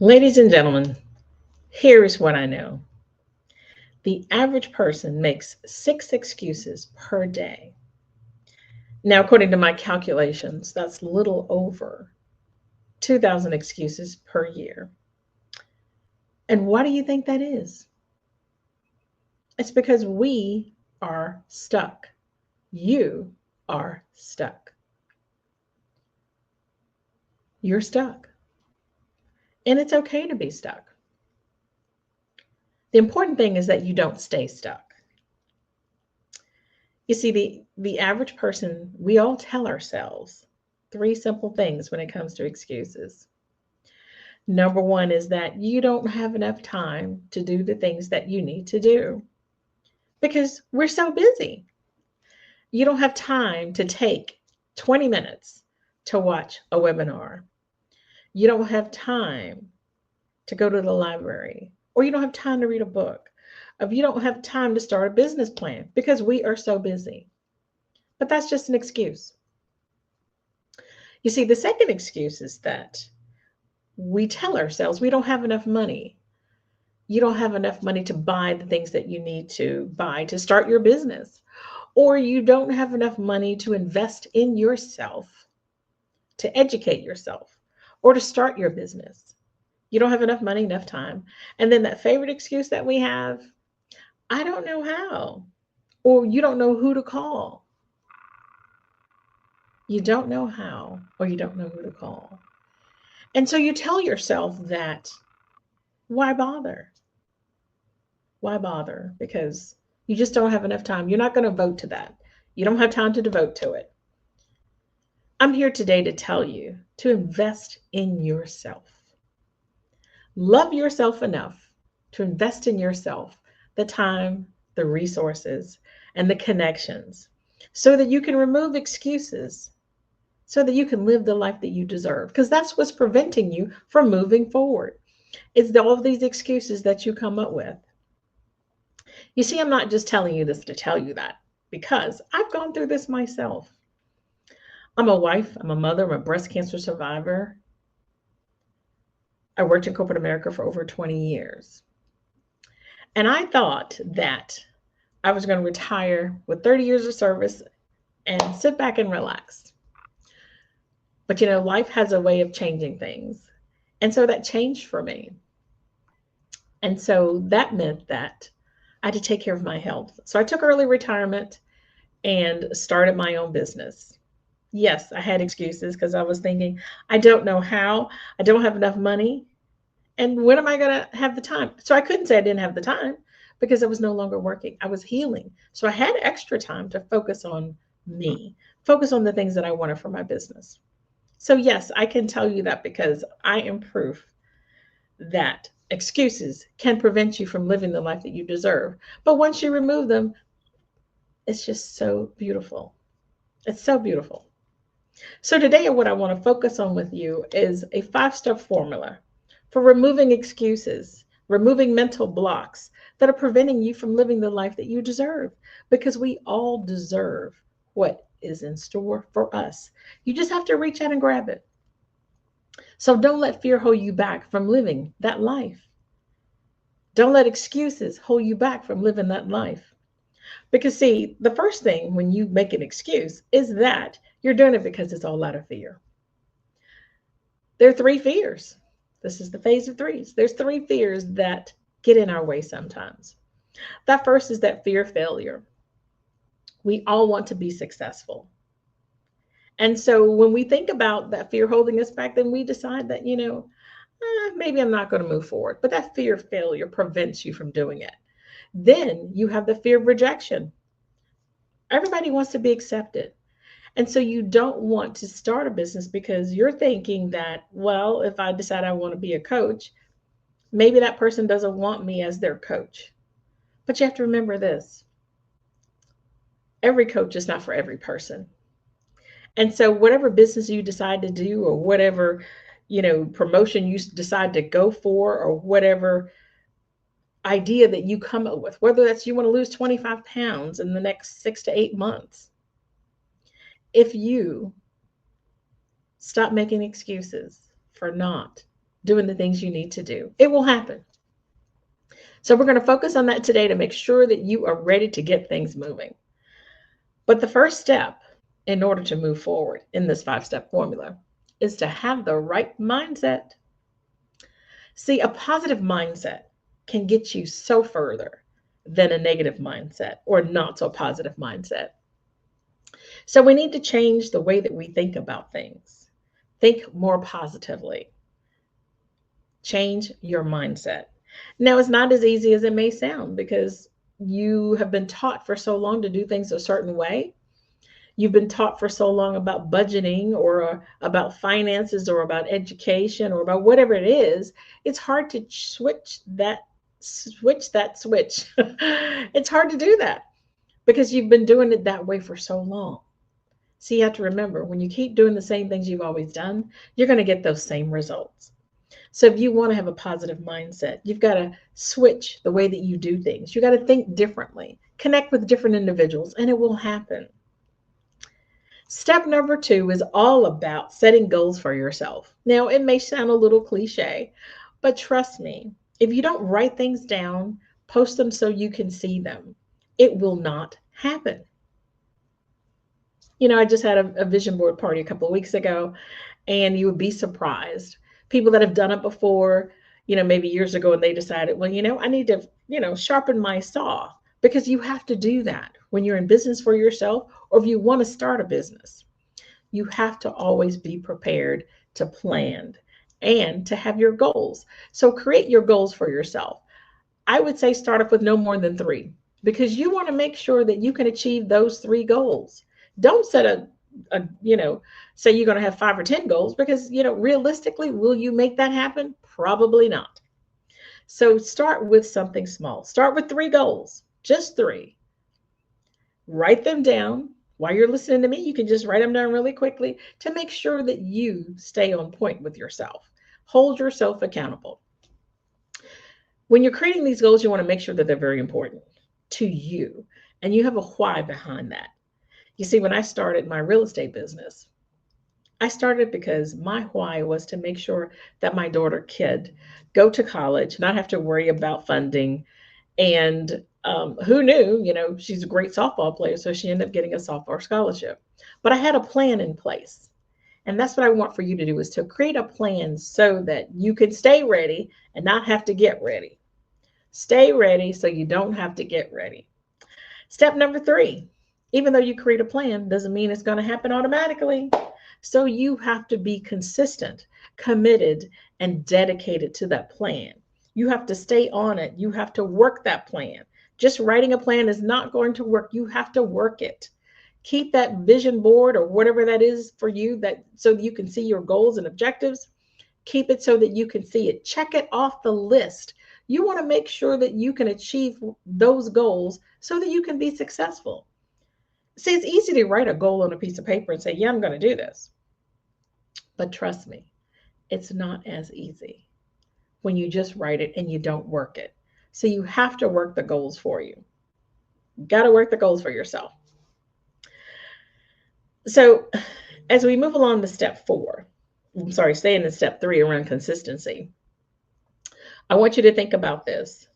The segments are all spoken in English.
Ladies and gentlemen, here is what I know. The average person makes 6 excuses per day. Now, according to my calculations, that's little over 2,000 excuses per year. And why do you think that is? It's because we are stuck. You are stuck. You're stuck. And it's okay to be stuck. The important thing is that you don't stay stuck. You see, the average person, we all tell ourselves three simple things when it comes to excuses. Number one is that you don't have enough time to do the things that you need to do because we're so busy. You don't have time to take 20 minutes to watch a webinar. You don't have time to go to the library, or you don't have time to read a book, or you don't have time to start a business plan because we are so busy. But that's just an excuse. You see, the second excuse is that we tell ourselves we don't have enough money. You don't have enough money to buy the things that you need to buy to start your business, or you don't have enough money to invest in yourself, to educate yourself, or to start your business. You don't have enough money, enough time. And then that favorite excuse that we have, I don't know how, or you don't know who to call. You don't know how, or you don't know who to call. And so you tell yourself that, why bother? Why bother? Because you just don't have enough time. You're not going to vote to that. You don't have time to devote to it. I'm here today to tell you to invest in yourself. Love yourself enough to invest in yourself, the time, the resources, and the connections, so that you can remove excuses, so that you can live the life that you deserve. Because that's what's preventing you from moving forward. It's all of these excuses that you come up with. You see, I'm not just telling you this to tell you that, because I've gone through this myself. I'm a wife, I'm a mother, I'm a breast cancer survivor. I worked in corporate America for over 20 years. And I thought that I was going to retire with 30 years of service and sit back and relax. But life has a way of changing things. And so that changed for me. And so that meant that I had to take care of my health. So I took early retirement and started my own business. Yes, I had excuses because I was thinking, I don't know how, I don't have enough money. And when am I going to have the time? So I couldn't say I didn't have the time because I was no longer working. I was healing. So I had extra time to focus on me, focus on the things that I wanted for my business. So yes, I can tell you that because I am proof that excuses can prevent you from living the life that you deserve. But once you remove them, it's just so beautiful. It's so beautiful. So today, what I want to focus on with you is a 5-step formula for removing excuses, removing mental blocks that are preventing you from living the life that you deserve, because we all deserve what is in store for us. You just have to reach out and grab it. So don't let fear hold you back from living that life. Don't let excuses hold you back from living that life. Because see, the first thing when you make an excuse is that you're doing it because it's all out of fear. There are 3 fears. This is the phase of 3s. There's 3 fears that get in our way sometimes. That first is that fear of failure. We all want to be successful. And so when we think about that fear holding us back, then we decide that, maybe I'm not going to move forward. But that fear of failure prevents you from doing it. Then you have the fear of rejection. Everybody wants to be accepted. And so you don't want to start a business because you're thinking that, well, if I decide I want to be a coach, maybe that person doesn't want me as their coach. But you have to remember this. Every coach is not for every person. And so whatever business you decide to do, or whatever, promotion you decide to go for, or whatever idea that you come up with, whether that's you want to lose 25 pounds in the next 6 to 8 months, if you stop making excuses for not doing the things you need to do. It will happen. So we're going to focus on that today to make sure that you are ready to get things moving. But the first step in order to move forward in this 5-step formula is to have the right mindset. See, a positive mindset can get you so further than a negative mindset or not so positive mindset. So we need to change the way that we think about things. Think more positively. Change your mindset. Now, it's not as easy as it may sound because you have been taught for so long to do things a certain way. You've been taught for so long about budgeting or about finances or about education or about whatever it is. It's hard to switch. It's hard to do that because you've been doing it that way for so long. So you have to remember, when you keep doing the same things you've always done, you're going to get those same results. So if you want to have a positive mindset, you've got to switch the way that you do things. You got to think differently, connect with different individuals, and it will happen. Step number 2 is all about setting goals for yourself. Now, it may sound a little cliche, but trust me, if you don't write things down, post them so you can see them, it will not happen. I just had a vision board party a couple of weeks ago, and you would be surprised. People that have done it before, maybe years ago, and they decided, well, I need to, sharpen my saw, because you have to do that when you're in business for yourself, or if you want to start a business. You have to always be prepared to plan and to have your goals. So create your goals for yourself. I would say start off with no more than 3, because you want to make sure that you can achieve those 3 goals. Don't set say you're going to have 5 or 10 goals, because, realistically, will you make that happen? Probably not. So start with something small. Start with 3 goals, just 3. Write them down. While you're listening to me, you can just write them down really quickly to make sure that you stay on point with yourself. Hold yourself accountable. When you're creating these goals, you want to make sure that they're very important to you, and you have a why behind that. You see, when I started my real estate business, I started because my why was to make sure that my daughter could go to college, not have to worry about funding. And who knew, she's a great softball player, so she ended up getting a softball scholarship. But I had a plan in place. And that's what I want for you to do, is to create a plan so that you can stay ready and not have to get ready. Stay ready so you don't have to get ready. Step number 3, even though you create a plan, doesn't mean it's going to happen automatically. So you have to be consistent, committed, and dedicated to that plan. You have to stay on it. You have to work that plan. Just writing a plan is not going to work. You have to work it. Keep that vision board or whatever that is for you, that so you can see your goals and objectives. Keep it so that you can see it. Check it off the list. You want to make sure that you can achieve those goals so that you can be successful. See, it's easy to write a goal on a piece of paper and say, yeah, I'm going to do this. But trust me, it's not as easy when you just write it and you don't work it. So you have to work the goals for you. You got to work the goals for yourself. So as we move along to step 4, staying in step 3 around consistency, I want you to think about this.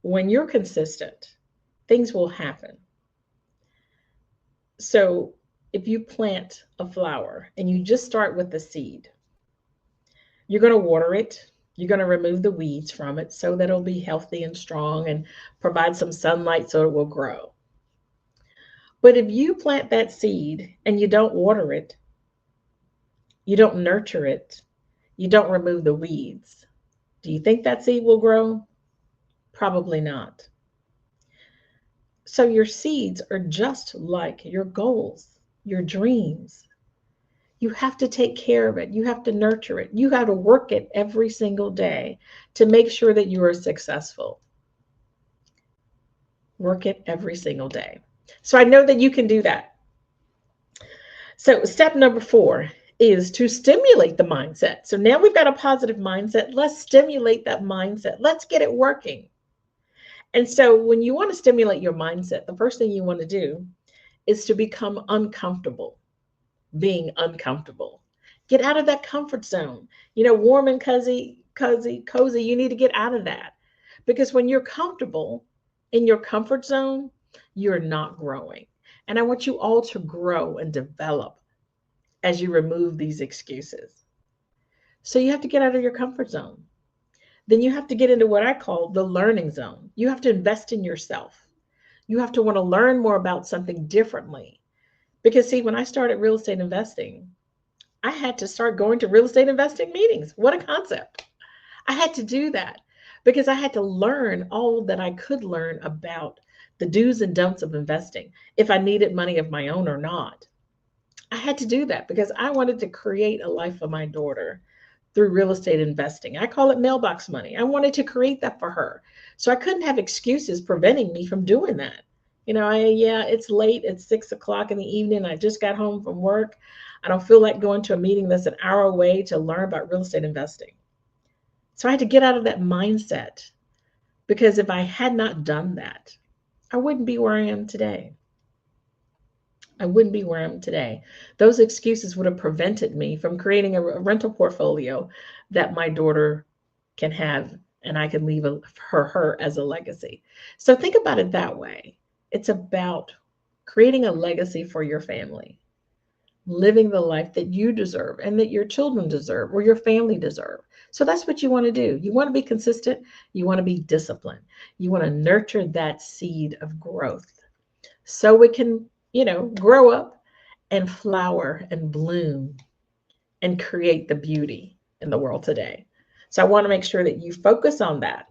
When you're consistent, things will happen. So if you plant a flower and you just start with the seed, you're going to water it. You're going to remove the weeds from it so that it'll be healthy and strong and provide some sunlight so it will grow. But if you plant that seed and you don't water it, you don't nurture it, you don't remove the weeds, do you think that seed will grow? Probably not. So your seeds are just like your goals, your dreams. You have to take care of it. You have to nurture it. You have to work it every single day to make sure that you are successful. Work it every single day. So I know that you can do that. So step number 4 is to stimulate the mindset. So now we've got a positive mindset. Let's stimulate that mindset. Let's get it working. And so when you want to stimulate your mindset, the first thing you want to do is to become uncomfortable being uncomfortable. Get out of that comfort zone. Warm and cozy cozy. You need to get out of that. Because when you're comfortable in your comfort zone, you're not growing. And I want you all to grow and develop as you remove these excuses. So you have to get out of your comfort zone. Then you have to get into what I call the learning zone. You have to invest in yourself. You have to want to learn more about something differently. Because, see, when I started real estate investing, I had to start going to real estate investing meetings. What a concept. I had to do that because I had to learn all that I could learn about the do's and don'ts of investing, if I needed money of my own or not. I had to do that because I wanted to create a life for my daughter through real estate investing. I call it mailbox money. I wanted to create that for her. So I couldn't have excuses preventing me from doing that. Yeah, it's late. It's 6 o'clock in the evening. I just got home from work. I don't feel like going to a meeting that's an hour away to learn about real estate investing. So I had to get out of that mindset because if I had not done that, I wouldn't be where I am today. I wouldn't be where I am today. Those excuses would have prevented me from creating a rental portfolio that my daughter can have and I can leave her as a legacy. So think about it that way. It's about creating a legacy for your family, living the life that you deserve and that your children deserve or your family deserve. So that's what you want to do. You want to be consistent. You want to be disciplined. You want to nurture that seed of growth so it can, grow up and flower and bloom and create the beauty in the world today. So I want to make sure that you focus on that.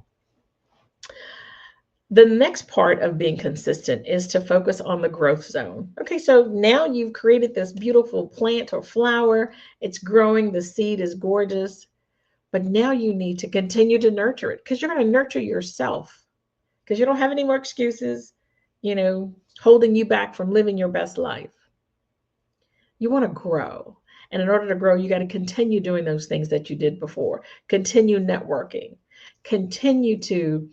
The next part of being consistent is to focus on the growth zone. Okay, so now you've created this beautiful plant or flower. It's growing, the seed is gorgeous, but now you need to continue to nurture it because you're going to nurture yourself because you don't have any more excuses, holding you back from living your best life. You want to grow. And in order to grow, you got to continue doing those things that you did before. Continue networking. Continue to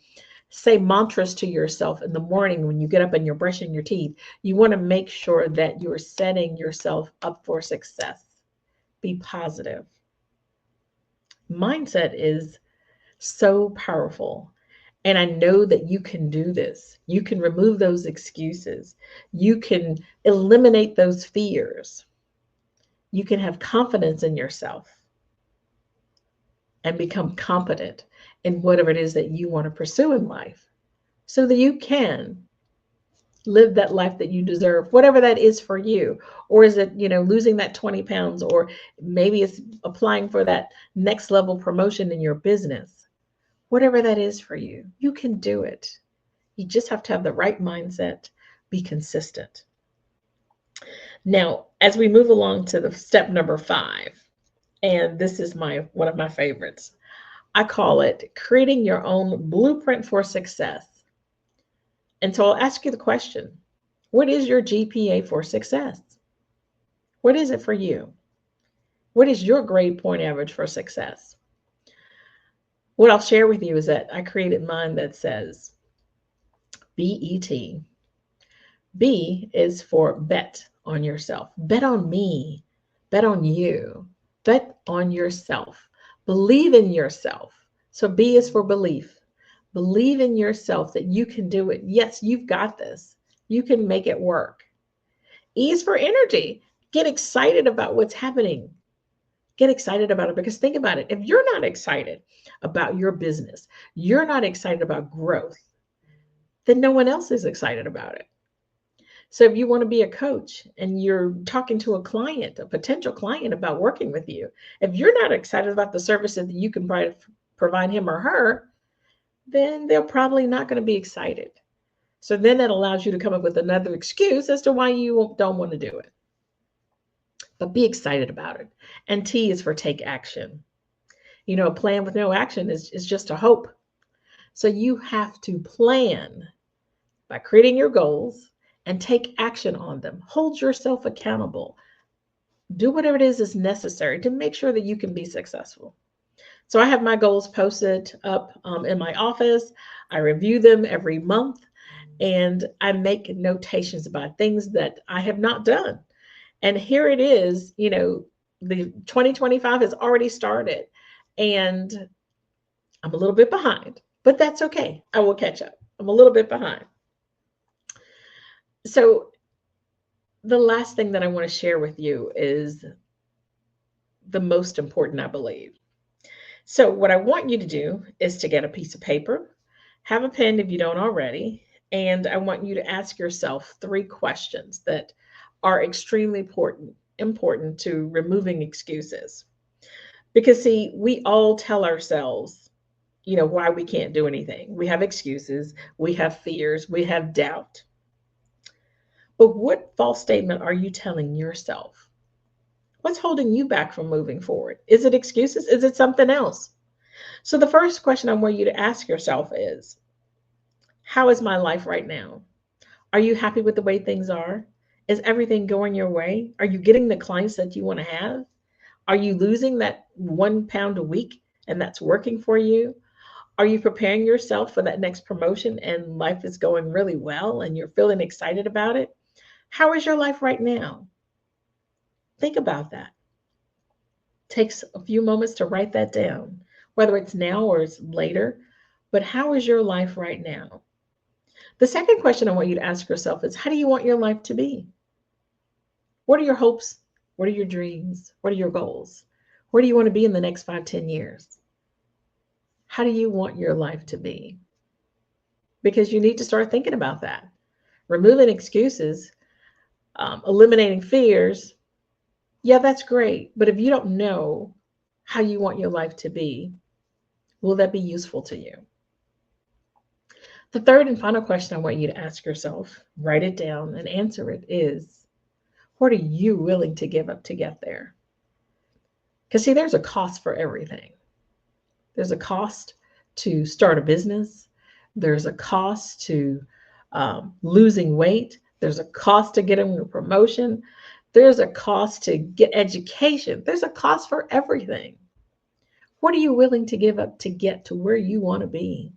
say mantras to yourself in the morning when you get up and you're brushing your teeth. You want to make sure that you're setting yourself up for success. Be positive. Mindset is so powerful. And I know that you can do this. You can remove those excuses. You can eliminate those fears. You can have confidence in yourself and become competent in whatever it is that you want to pursue in life so that you can live that life that you deserve, whatever that is for you. Or is it, losing that 20 pounds, or maybe it's applying for that next level promotion in your business. Whatever that is for you, you can do it. You just have to have the right mindset, be consistent. Now, as we move along to the step number 5, and this is one of my favorites, I call it creating your own blueprint for success. And so I'll ask you the question, what is your GPA for success? What is it for you? What is your grade point average for success? What I'll share with you is that I created mine that says BET. B is for bet on yourself. Bet on me. Bet on you. Bet on yourself. Believe in yourself. So B is for belief. Believe in yourself that you can do it. Yes, you've got this. You can make it work. E is for energy. Get excited about what's happening. Get excited about it because think about it. If you're not excited about your business, you're not excited about growth, then no one else is excited about it. So if you want to be a coach and you're talking to a client, a potential client about working with you, if you're not excited about the services that you can provide him or her, then they're probably not going to be excited. So then that allows you to come up with another excuse as to why you don't want to do it. But be excited about it. And T is for take action. A plan with no action is just a hope. So you have to plan by creating your goals and take action on them. Hold yourself accountable. Do whatever it is necessary to make sure that you can be successful. So I have my goals posted up in my office. I review them every month and I make notations about things that I have not done. And here it is, the 2025 has already started and I'm a little bit behind, but that's okay. I will catch up. I'm a little bit behind. So, the last thing that I want to share with you is the most important, I believe. So, what I want you to do is to get a piece of paper, have a pen if you don't already, and I want you to ask yourself three questions that are extremely important to removing excuses. Because see, we all tell ourselves, why we can't do anything. We have excuses, we have fears, we have doubt. But what false statement are you telling yourself? What's holding you back from moving forward? Is it excuses? Is it something else? So, the first question I want you to ask yourself is, how is my life right now? Are you happy with the way things are? Is everything going your way? Are you getting the clients that you want to have? Are you losing that 1 pound a week and that's working for you? Are you preparing yourself for that next promotion and life is going really well and you're feeling excited about it? How is your life right now? Think about that. Takes a few moments to write that down, whether it's now or it's later. But how is your life right now? The second question I want you to ask yourself is, how do you want your life to be? What are your hopes? What are your dreams? What are your goals? Where do you want to be in the next 5, 10 years? How do you want your life to be? Because you need to start thinking about that. Removing excuses, eliminating fears. Yeah, that's great. But if you don't know how you want your life to be, will that be useful to you? The third and final question I want you to ask yourself, write it down and answer it, is, what are you willing to give up to get there? Because, see, there's a cost for everything. There's a cost to start a business. There's a cost to losing weight. There's a cost to getting a promotion. There's a cost to get education. There's a cost for everything. What are you willing to give up to get to where you want to be?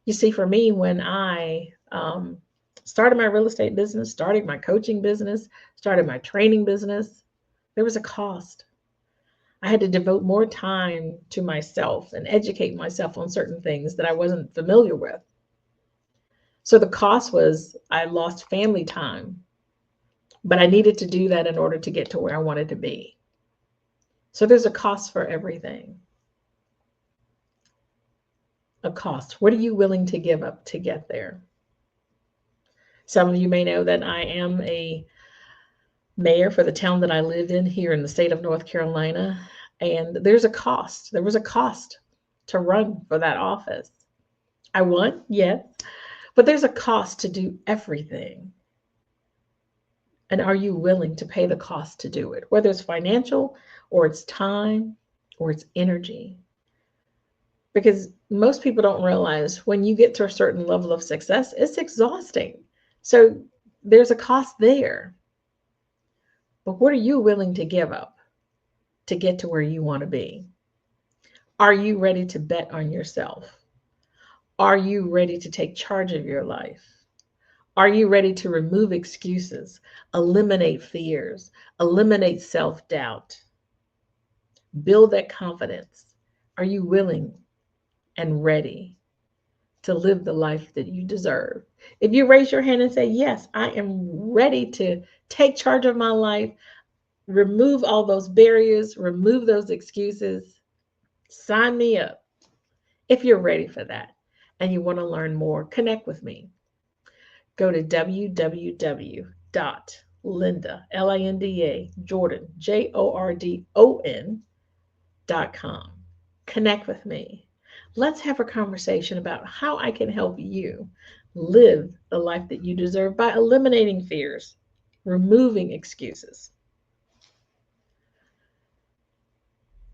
You see, for me, when I started my real estate business, started my coaching business, started my training business, there was a cost. I had to devote more time to myself and educate myself on certain things that I wasn't familiar with. So the cost was I lost family time, but I needed to do that in order to get to where I wanted to be. So there's a cost for everything. A cost. What are you willing to give up to get there? Some of you may know that I am a mayor for the town that I lived in here in the state of North Carolina. And there's a cost. There was a cost to run for that office. I won, yes, but there's a cost to do everything. And are you willing to pay the cost to do it? Whether it's financial or it's time or it's energy. Because most people don't realize when you get to a certain level of success, it's exhausting. So there's a cost there. But what are you willing to give up to get to where you want to be? Are you ready to bet on yourself? Are you ready to take charge of your life? Are you ready to remove excuses, eliminate fears, eliminate self-doubt, build that confidence? Are you willing and ready to live the life that you deserve? If you raise your hand and say, yes, I am ready to take charge of my life, remove all those barriers, remove those excuses, sign me up. If you're ready for that and you want to learn more, connect with me. Go to www.linda, Linda, Jordon, JORDON.com. Connect with me. Let's have a conversation about how I can help you live the life that you deserve by eliminating fears, removing excuses.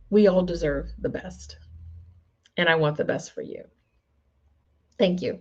We all deserve the best, and I want the best for you. Thank you.